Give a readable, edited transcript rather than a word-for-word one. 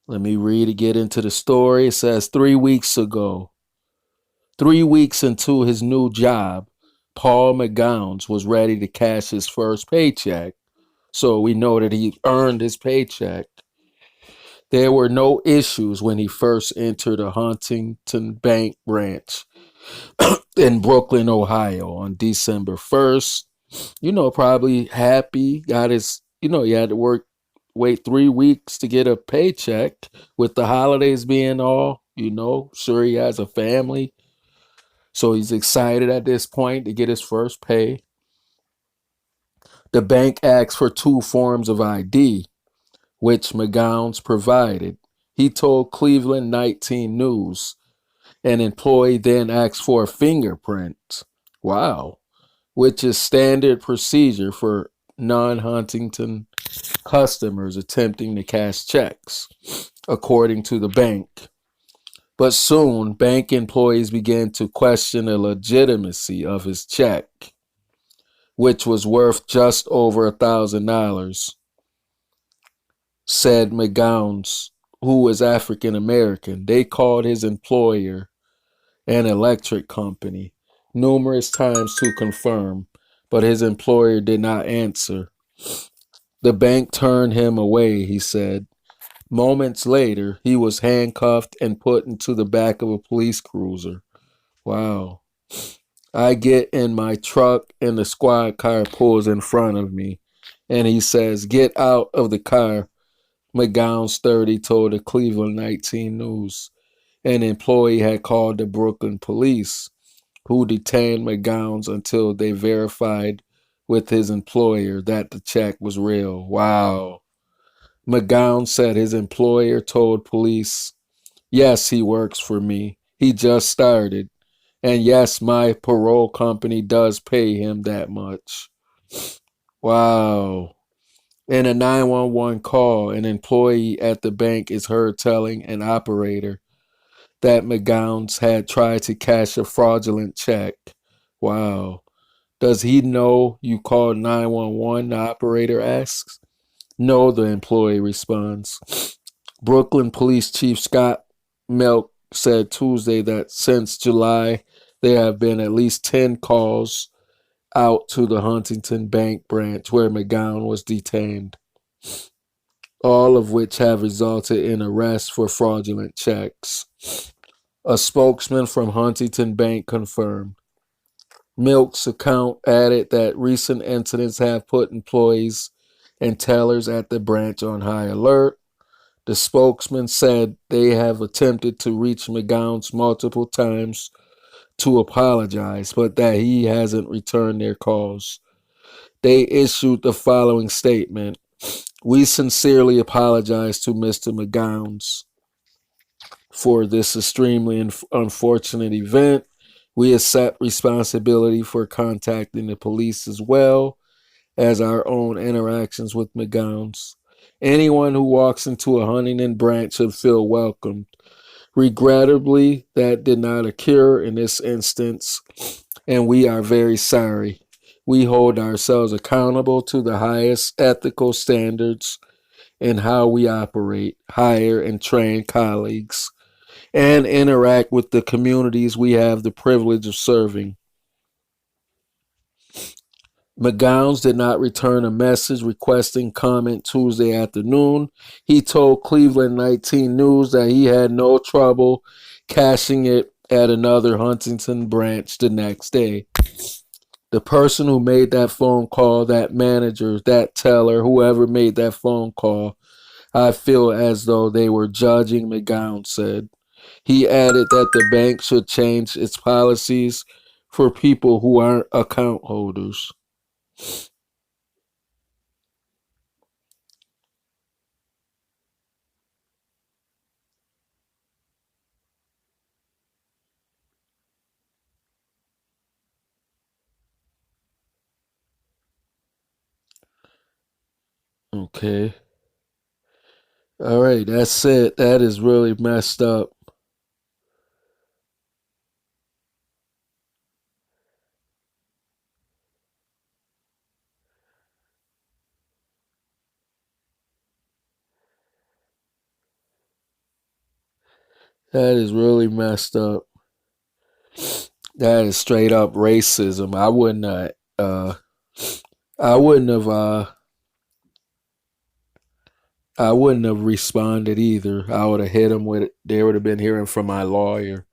Let me read to get into the story. It says 3 weeks ago, 3 weeks into his new job, Paul McGowan's was ready to cash his first paycheck. So we know that he earned his paycheck. There were no issues when he first entered a Huntington Bank branch in Brooklyn, Ohio on December 1st. Probably happy, got his, he had to wait 3 weeks to get a paycheck with the holidays being sure he has a family. So he's excited at this point to get his first pay. The bank asked for two forms of ID, which McGowan's provided. He told Cleveland 19 News. An employee then asked for a fingerprint. Wow. Which is standard procedure for non-Huntington customers attempting to cash checks, according to the bank. But soon, bank employees began to question the legitimacy of his check, which was worth just over $1,000, said McGowan's, who was African American. They called his employer, an electric company, numerous times to confirm, but his employer did not answer. The bank turned him away, he said. Moments later, he was handcuffed and put into the back of a police cruiser. Wow. I get in my truck and the squad car pulls in front of me. And he says, "Get out of the car," McGowan's 30 told the Cleveland 19 News. An employee had called the Brooklyn police, who detained McGowan's until they verified with his employer that the check was real. Wow. McGowan said his employer told police, "Yes, he works for me. He just started. And yes, my payroll company does pay him that much." Wow. In a 911 call, an employee at the bank is heard telling an operator that McGowan's had tried to cash a fraudulent check. Wow. "Does he know you called 911?" the operator asks. "No," the employee responds. Brooklyn Police Chief Scott Melk said Tuesday that since July, there have been at least 10 calls out to the Huntington Bank branch where McGowan was detained, all of which have resulted in arrests for fraudulent checks. A spokesman from Huntington Bank confirmed. Milk's account added that recent incidents have put employees and tellers at the branch on high alert. The spokesman said they have attempted to reach McGowan's multiple times to apologize, but that he hasn't returned their calls. They issued the following statement: "We sincerely apologize to Mr. McGowan's for this extremely unfortunate event. We accept responsibility for contacting the police as well as our own interactions with McGowan's. Anyone who walks into a Huntington branch should feel welcomed. Regrettably, that did not occur in this instance, and we are very sorry. We hold ourselves accountable to the highest ethical standards in how we operate, hire, and train colleagues, and interact with the communities we have the privilege of serving." McGowan's did not return a message requesting comment Tuesday afternoon. He told Cleveland 19 News that he had no trouble cashing it at another Huntington branch the next day. "The person who made that phone call, that manager, that teller, whoever made that phone call, I feel as though they were judging," McGowan said. He added that the bank should change its policies for people who aren't account holders. Okay. All right, that's it. That is really messed up. That is really messed up. That is straight up racism. I wouldn't have I wouldn't have responded either. I would have hit him with it. They would have been hearing from my lawyer.